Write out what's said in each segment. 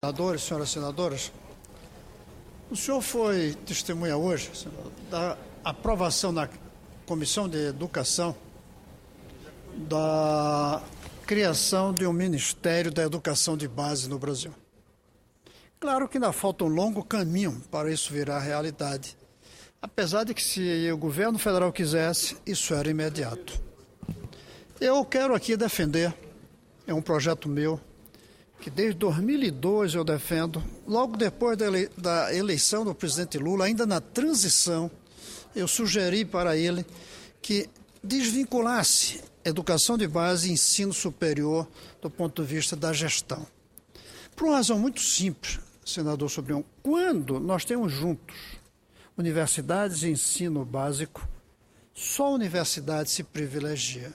Senadores, senhoras e senadores, o senhor foi testemunha hoje da aprovação na Comissão de Educação da criação de um Ministério da Educação de Base no Brasil. Claro que ainda falta um longo caminho para isso virar realidade, apesar de que se o governo federal quisesse, isso era imediato. Eu quero aqui defender, é um projeto meu, que desde 2002 eu defendo, logo depois da eleição do presidente Lula, ainda na transição, eu sugeri para ele que desvinculasse educação de base e ensino superior do ponto de vista da gestão. Por uma razão muito simples, senador Sobrinho, quando nós temos juntos universidades e ensino básico, só a universidade se privilegia.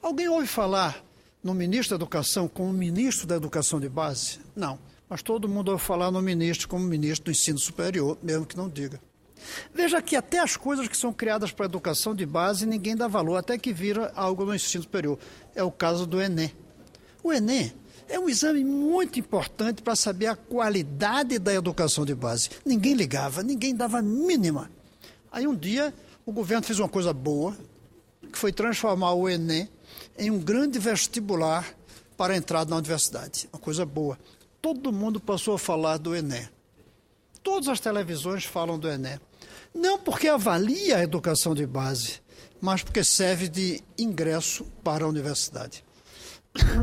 Alguém ouve falar no ministro da Educação como ministro da Educação de Base? Não, mas todo mundo ouve falar no ministro como ministro do Ensino Superior, mesmo que não diga. Veja que até as coisas que são criadas para a educação de base ninguém dá valor, até que vira algo no ensino superior. É o caso do Enem. O Enem é um exame muito importante para saber a qualidade da educação de base. Ninguém ligava, ninguém dava a mínima. Aí um dia o governo fez uma coisa boa, que foi transformar o Enem em um grande vestibular para a entrada na universidade. Uma coisa boa. Todo mundo passou a falar do Enem. Todas as televisões falam do Enem. Não porque avalia a educação de base, mas porque serve de ingresso para a universidade.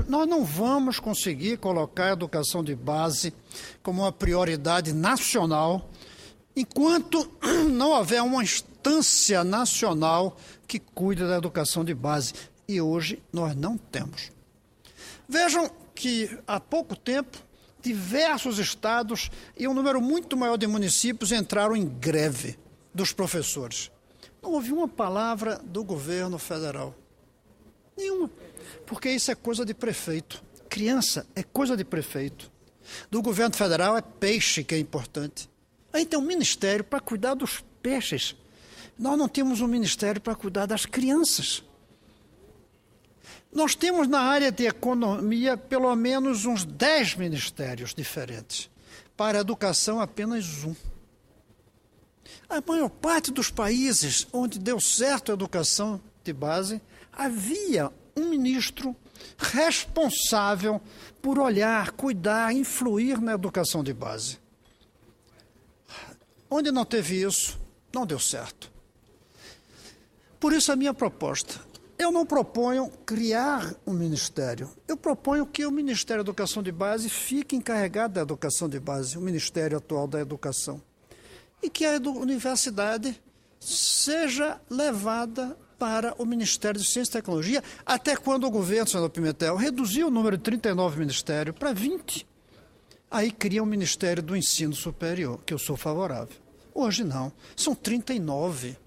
Nós não vamos conseguir colocar a educação de base como uma prioridade nacional enquanto não houver uma instância nacional que cuide da educação de base. E hoje nós não temos. Vejam que há pouco tempo diversos estados e um número muito maior de municípios entraram em greve dos professores. Não ouvi uma palavra do governo federal. Nenhuma. Porque isso é coisa de prefeito. Criança é coisa de prefeito. Do governo federal é peixe que é importante. Aí tem um ministério para cuidar dos peixes. Nós não temos um ministério para cuidar das crianças. Nós temos na área de economia pelo menos uns 10 ministérios diferentes. Para a educação, apenas um. A maior parte dos países onde deu certo a educação de base, havia um ministro responsável por olhar, cuidar, influir na educação de base. Onde não teve isso, não deu certo. Por isso a minha proposta. Eu não proponho criar um ministério. Eu proponho que o Ministério da Educação de Base fique encarregado da educação de base, o Ministério atual da Educação. E que a universidade seja levada para o Ministério de Ciência e Tecnologia, até quando o governo, senador Pimentel, reduziu o número de 39 ministérios para 20. Aí cria o Ministério do Ensino Superior, que eu sou favorável. Hoje não, são 39.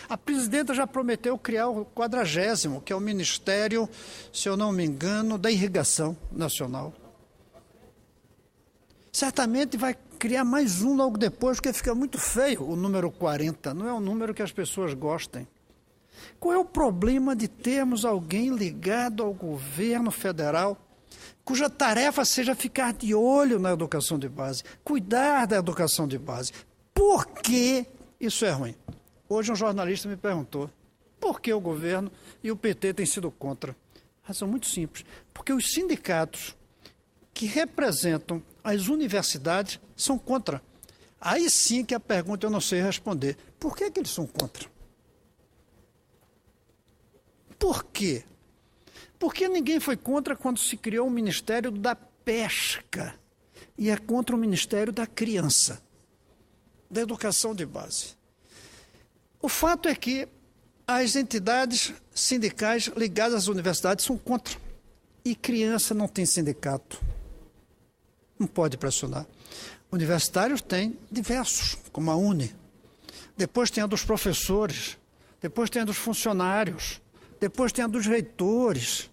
A presidenta já prometeu criar o 40º, que é o Ministério, se eu não me engano, da Irrigação Nacional. Certamente vai criar mais um logo depois, porque fica muito feio o número 40. Não é um número que as pessoas gostem. Qual é o problema de termos alguém ligado ao governo federal, cuja tarefa seja ficar de olho na educação de base, cuidar da educação de base? Por que isso é ruim? Hoje um jornalista me perguntou por que o governo e o PT têm sido contra. Razão muito simples. Porque os sindicatos que representam as universidades são contra. Aí sim que a pergunta eu não sei responder. Por que eles são contra? Por quê? Porque ninguém foi contra quando se criou o Ministério da Pesca. E é contra o Ministério da Criança, da Educação de Base. O fato é que as entidades sindicais ligadas às universidades são contra. E criança não tem sindicato. Não pode pressionar. Universitários têm diversos, como a UNE. Depois tem a dos professores. Depois tem a dos funcionários. Depois tem a dos reitores.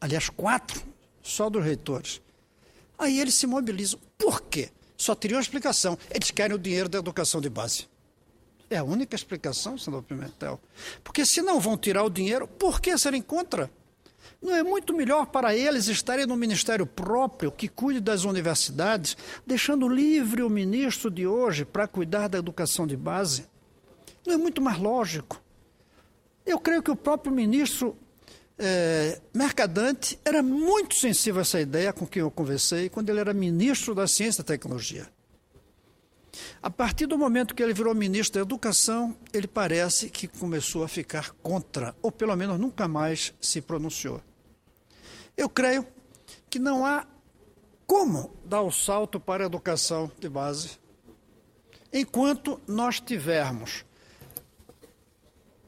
Aliás, 4 só dos reitores. Aí eles se mobilizam. Por quê? Só teria uma explicação. Eles querem o dinheiro da educação de base. É a única explicação, senador Pimentel. Porque se não vão tirar o dinheiro, por que serem contra? Não é muito melhor para eles estarem no ministério próprio, que cuide das universidades, deixando livre o ministro de hoje para cuidar da educação de base? Não é muito mais lógico? Eu creio que o próprio ministro Mercadante era muito sensível a essa ideia com quem eu conversei quando ele era ministro da Ciência e Tecnologia. A partir do momento que ele virou ministro da Educação, ele parece que começou a ficar contra, ou pelo menos nunca mais se pronunciou. Eu creio que não há como dar o salto para a educação de base enquanto nós tivermos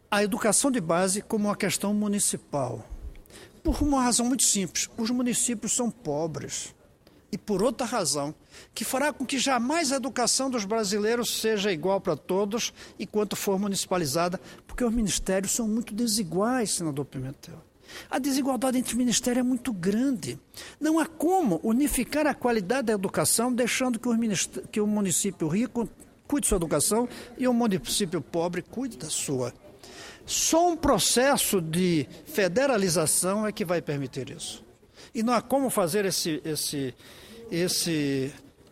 a educação de base como uma questão municipal. Por uma razão muito simples, os municípios são pobres. E por outra razão, que fará com que jamais a educação dos brasileiros seja igual para todos enquanto for municipalizada, porque os ministérios são muito desiguais, senador Pimentel. A desigualdade entre ministérios é muito grande. Não há como unificar a qualidade da educação deixando que o município rico cuide de sua educação e o município pobre cuide da sua. Só um processo de federalização é que vai permitir isso. E não há como fazer esse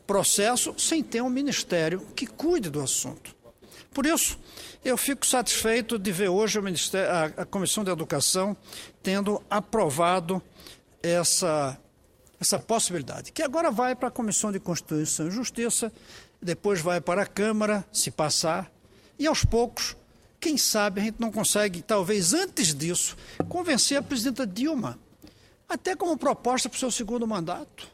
processo sem ter um ministério que cuide do assunto. Por isso, eu fico satisfeito de ver hoje a Comissão de Educação tendo aprovado essa possibilidade, que agora vai para a Comissão de Constituição e Justiça, depois vai para a Câmara, se passar, e aos poucos, quem sabe a gente não consegue, talvez antes disso, convencer a presidenta Dilma, até como proposta para o seu segundo mandato.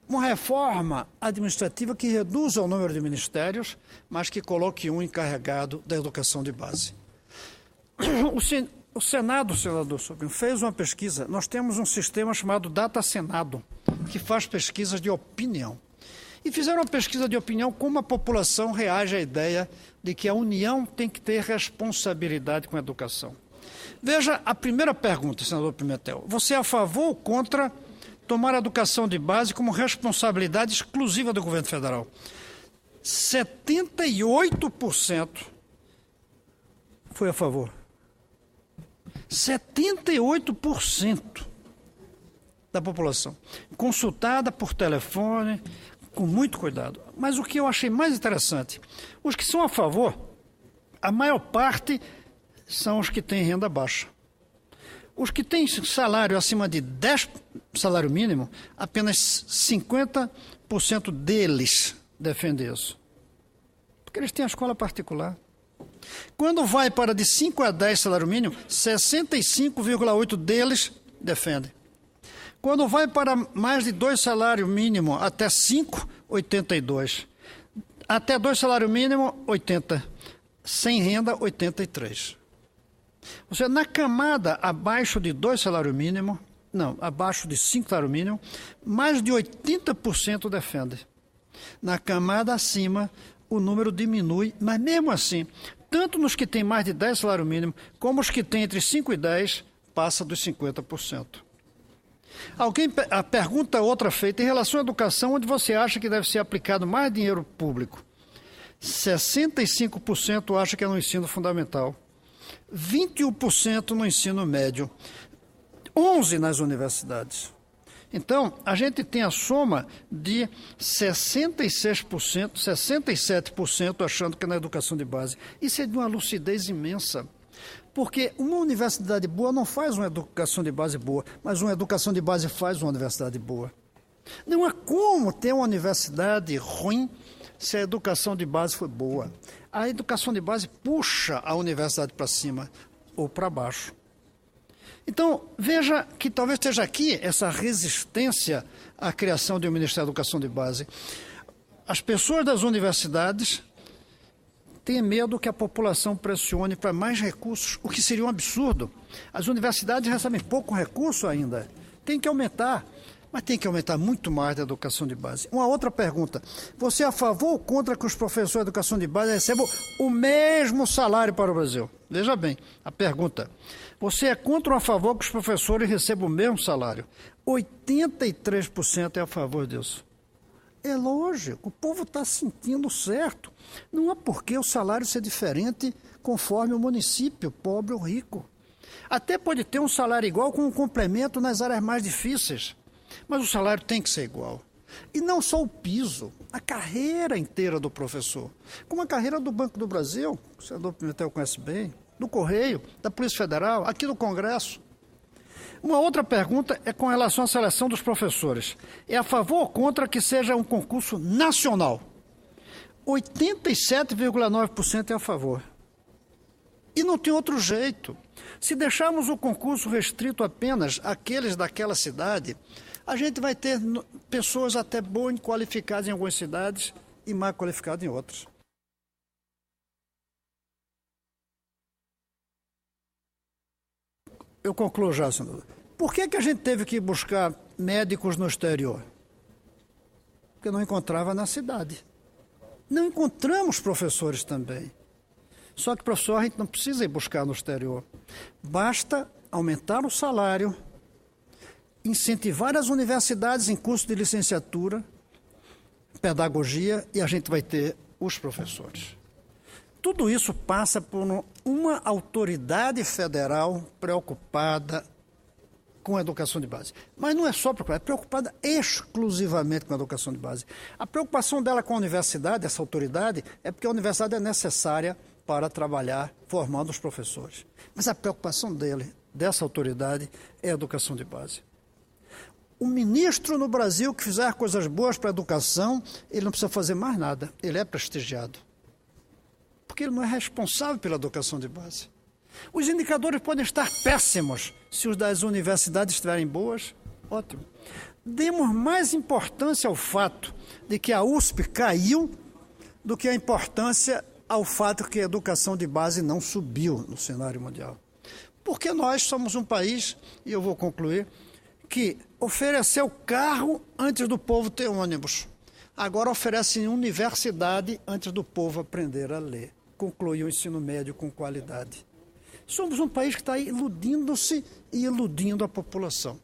Uma reforma administrativa que reduza o número de ministérios, mas que coloque um encarregado da educação de base. O Senado, senador Sobrinho, fez uma pesquisa. Nós temos um sistema chamado Data Senado, que faz pesquisas de opinião. E fizeram uma pesquisa de opinião como a população reage à ideia de que a União tem que ter responsabilidade com a educação. Veja a primeira pergunta, senador Pimentel. Você é a favor ou contra tomar a educação de base como responsabilidade exclusiva do governo federal? 78% foi a favor. 78% da população. Consultada por telefone, com muito cuidado. Mas o que eu achei mais interessante, os que são a favor, a maior parte são os que têm renda baixa. Os que têm salário acima de 10 salário mínimo, apenas 50% deles defendem isso. Porque eles têm a escola particular. Quando vai para de 5 a 10 salário mínimo, 65,8% deles defendem. Quando vai para mais de 2 salário mínimo até 5, 82%. Até 2 salário mínimo, 80%. Sem renda, 83%. Ou seja, na camada abaixo de 2 salário mínimo, abaixo de 5 salário mínimo, mais de 80% defende. Na camada acima, o número diminui, mas mesmo assim, tanto nos que têm mais de 10 salário mínimo, como os que têm entre 5 e 10, passa dos 50%. A pergunta outra feita, em relação à educação, onde você acha que deve ser aplicado mais dinheiro público? 65% acha que é no ensino fundamental, 21% no ensino médio, 11% nas universidades. Então, a gente tem a soma de 66%, 67% achando que é na educação de base. Isso é de uma lucidez imensa. Porque uma universidade boa não faz uma educação de base boa, mas uma educação de base faz uma universidade boa. Não há como ter uma universidade ruim se a educação de base for boa. A educação de base puxa a universidade para cima ou para baixo. Então, veja que talvez esteja aqui essa resistência à criação de um Ministério da Educação de Base. As pessoas das universidades têm medo que a população pressione para mais recursos, o que seria um absurdo. As universidades recebem pouco recurso ainda. Tem que aumentar, mas tem que aumentar muito mais da educação de base. Uma outra pergunta. Você é a favor ou contra que os professores de educação de base recebam o mesmo salário para o Brasil? Veja bem, a pergunta. Você é contra ou a favor que os professores recebam o mesmo salário? 83% é a favor disso. É lógico, o povo está sentindo certo. Não há por que o salário ser diferente conforme o município, pobre ou rico. Até pode ter um salário igual com um complemento nas áreas mais difíceis, mas o salário tem que ser igual. E não só o piso, a carreira inteira do professor, como a carreira do Banco do Brasil, o senador Pimentel conhece bem, do Correio, da Polícia Federal, aqui do Congresso. Uma outra pergunta é com relação à seleção dos professores. É a favor ou contra que seja um concurso nacional? 87,9% é a favor. E não tem outro jeito. Se deixarmos o concurso restrito apenas àqueles daquela cidade, a gente vai ter pessoas até bem qualificadas em algumas cidades e mal qualificadas em outras. Eu concluo já, senador. Por que a gente teve que buscar médicos no exterior? Porque não encontrava na cidade. Não encontramos professores também. Só que, professor, a gente não precisa ir buscar no exterior. Basta aumentar o salário, incentivar as universidades em curso de licenciatura, pedagogia, e a gente vai ter os professores. Tudo isso passa por uma autoridade federal preocupada com a educação de base. Mas não é só preocupada, é preocupada exclusivamente com a educação de base. A preocupação dela com a universidade, essa autoridade, é porque a universidade é necessária para trabalhar formando os professores. Mas a preocupação dessa autoridade, é a educação de base. O ministro no Brasil que fizer coisas boas para a educação, ele não precisa fazer mais nada, ele é prestigiado. Porque ele não é responsável pela educação de base. Os indicadores podem estar péssimos, se os das universidades estiverem boas, ótimo. Demos mais importância ao fato de que a USP caiu do que a importância ao fato que a educação de base não subiu no cenário mundial. Porque nós somos um país, e eu vou concluir, que ofereceu carro antes do povo ter ônibus. Agora oferece universidade antes do povo aprender a ler. Concluir o ensino médio com qualidade. Somos um país que está iludindo-se e iludindo a população.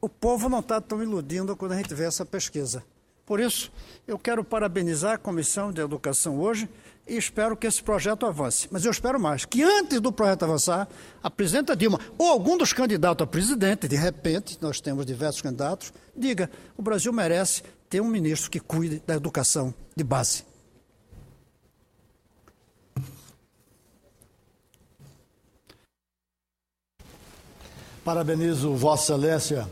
O povo não está tão iludindo quando a gente vê essa pesquisa. Por isso, eu quero parabenizar a Comissão de Educação hoje e espero que esse projeto avance. Mas eu espero mais, que antes do projeto avançar, a presidenta Dilma ou algum dos candidatos a presidente, de repente, nós temos diversos candidatos, diga, o Brasil merece ter um ministro que cuide da educação de base. Parabenizo Vossa Excelência